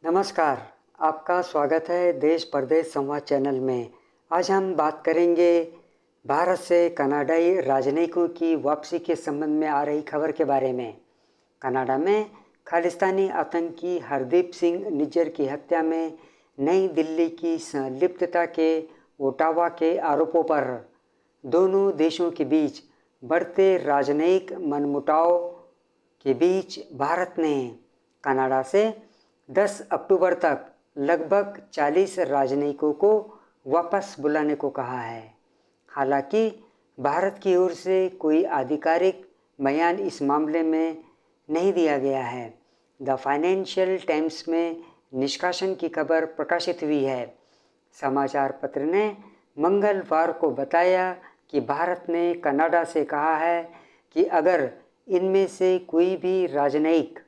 नमस्कार, आपका स्वागत है देश परदेश संवाद चैनल में। आज हम बात करेंगे भारत से कनाडाई राजनयिकों की वापसी के संबंध में आ रही खबर के बारे में। कनाडा में खालिस्तानी आतंकी हरदीप सिंह निज्जर की हत्या में नई दिल्ली की संलिप्तता के ओटावा के आरोपों पर दोनों देशों के बीच बढ़ते राजनयिक मनमुटाव के बीच भारत ने कनाडा से 10 अक्टूबर तक लगभग 40 राजनयिकों को वापस बुलाने को कहा है। हालांकि भारत की ओर से कोई आधिकारिक बयान इस मामले में नहीं दिया गया है। द फाइनेंशियल टाइम्स में निष्कासन की खबर प्रकाशित हुई है। समाचार पत्र ने मंगलवार को बताया कि भारत ने कनाडा से कहा है कि अगर इनमें से कोई भी राजनयिक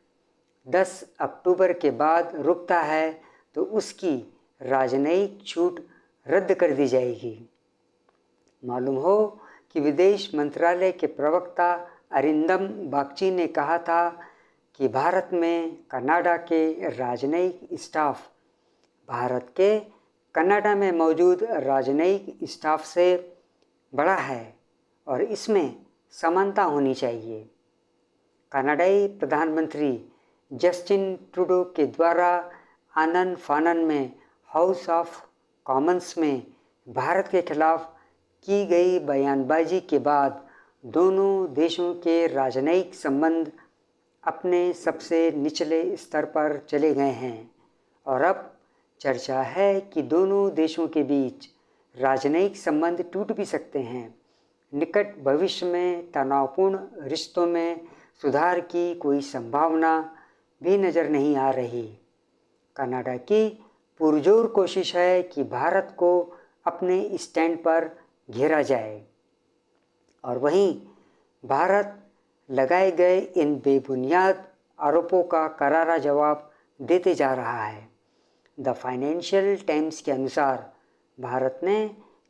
10 अक्टूबर के बाद रुकता है तो उसकी राजनयिक छूट रद्द कर दी जाएगी। मालूम हो कि विदेश मंत्रालय के प्रवक्ता अरिंदम बागची ने कहा था कि भारत में कनाडा के राजनयिक स्टाफ भारत के कनाडा में मौजूद राजनयिक स्टाफ से बड़ा है और इसमें समानता होनी चाहिए। कनाडाई प्रधानमंत्री जस्टिन ट्रूडो के द्वारा आनन फानन में हाउस ऑफ कॉमन्स में भारत के खिलाफ की गई बयानबाजी के बाद दोनों देशों के राजनयिक संबंध अपने सबसे निचले स्तर पर चले गए हैं और अब चर्चा है कि दोनों देशों के बीच राजनयिक संबंध टूट भी सकते हैं। निकट भविष्य में तनावपूर्ण रिश्तों में सुधार की कोई संभावना भी नज़र नहीं आ रही। कनाडा की पुरजोर कोशिश है कि भारत को अपने स्टैंड पर घेरा जाए और वहीं भारत लगाए गए इन बेबुनियाद आरोपों का करारा जवाब देते जा रहा है। द फाइनेंशियल टाइम्स के अनुसार भारत ने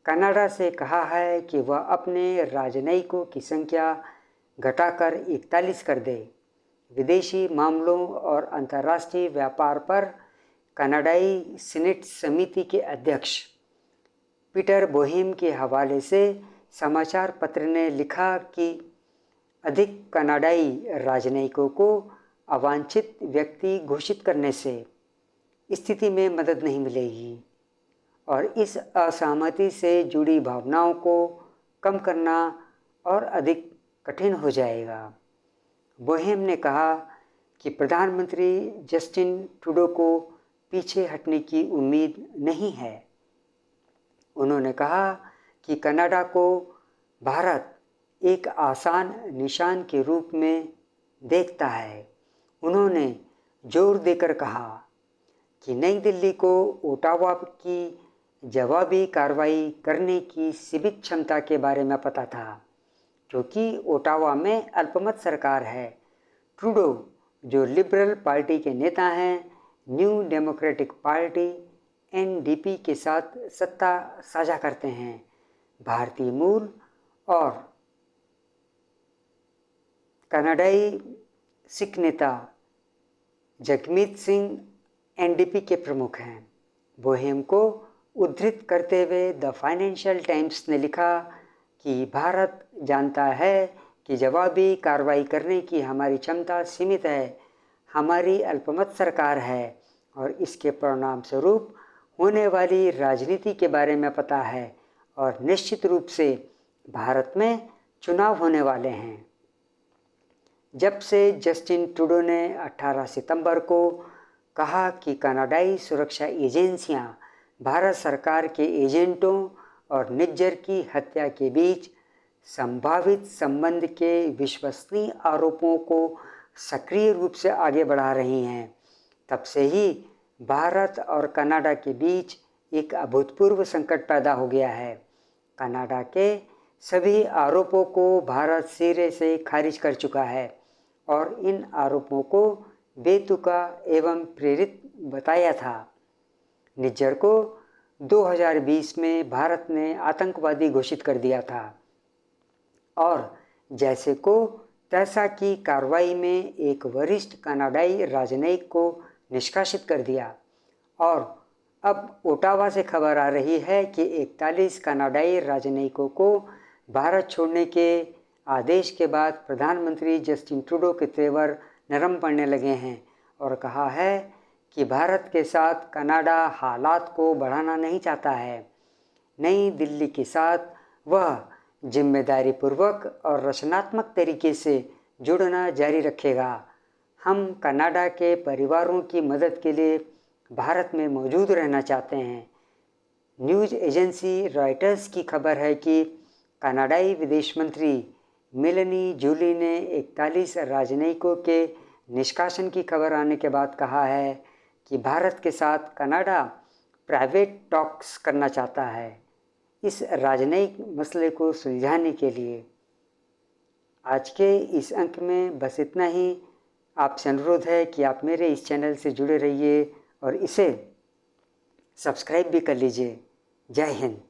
कनाडा से कहा है कि वह अपने राजनयिकों की संख्या घटाकर 41 कर दे। विदेशी मामलों और अंतर्राष्ट्रीय व्यापार पर कनाडाई सीनेट समिति के अध्यक्ष पीटर बोहेम के हवाले से समाचार पत्र ने लिखा कि अधिक कनाडाई राजनयिकों को अवांछित व्यक्ति घोषित करने से स्थिति में मदद नहीं मिलेगी और इस असहमति से जुड़ी भावनाओं को कम करना और अधिक कठिन हो जाएगा। बोहेम ने कहा कि प्रधानमंत्री जस्टिन ट्रूडो को पीछे हटने की उम्मीद नहीं है। उन्होंने कहा कि कनाडा को भारत एक आसान निशान के रूप में देखता है। उन्होंने जोर देकर कहा कि नई दिल्ली को ओटावा की जवाबी कार्रवाई करने की सीमित क्षमता के बारे में पता था क्योंकि ओटावा में अल्पमत सरकार है। ट्रूडो जो लिबरल पार्टी के नेता हैं, न्यू डेमोक्रेटिक पार्टी एनडीपी के साथ सत्ता साझा करते हैं। भारतीय मूल और कनाडाई सिख नेता जगमीत सिंह एनडीपी के प्रमुख हैं। बोहेम को उद्धृत करते हुए द फाइनेंशियल टाइम्स ने लिखा कि भारत जानता है कि जवाबी कार्रवाई करने की हमारी क्षमता सीमित है। हमारी अल्पमत सरकार है और इसके परिणाम स्वरूप होने वाली राजनीति के बारे में पता है और निश्चित रूप से भारत में चुनाव होने वाले हैं। जब से जस्टिन ट्रूडो ने 18 सितंबर को कहा कि कनाडाई सुरक्षा एजेंसियां भारत सरकार के एजेंटों और निज्जर की हत्या के बीच संभावित संबंध के विश्वसनीय आरोपों को सक्रिय रूप से आगे बढ़ा रही हैं, तब से ही भारत और कनाडा के बीच एक अभूतपूर्व संकट पैदा हो गया है। कनाडा के सभी आरोपों को भारत सिरे से खारिज कर चुका है और इन आरोपों को बेतुका एवं प्रेरित बताया था। निज्जर को 2020 में भारत ने आतंकवादी घोषित कर दिया था और जैसे को तैसा की कार्रवाई में एक वरिष्ठ कनाडाई राजनयिक को निष्कासित कर दिया। और अब ओटावा से खबर आ रही है कि 41 कनाडाई राजनयिकों को भारत छोड़ने के आदेश के बाद प्रधानमंत्री जस्टिन ट्रूडो के तेवर नरम पड़ने लगे हैं और कहा है कि भारत के साथ कनाडा हालात को बढ़ाना नहीं चाहता है। नई दिल्ली के साथ वह जिम्मेदारीपूर्वक और रचनात्मक तरीके से जुड़ना जारी रखेगा। हम कनाडा के परिवारों की मदद के लिए भारत में मौजूद रहना चाहते हैं। न्यूज़ एजेंसी रॉयटर्स की खबर है कि कनाडाई विदेश मंत्री मेलनी जूली ने 41 राजनयिकों के निष्कासन की खबर आने के बाद कहा है कि भारत के साथ कनाडा प्राइवेट टॉक्स करना चाहता है इस राजनयिक मसले को सुलझाने के लिए। आज के इस अंक में बस इतना ही। आपसे अनुरोध है कि आप मेरे इस चैनल से जुड़े रहिए और इसे सब्सक्राइब भी कर लीजिए। जय हिंद।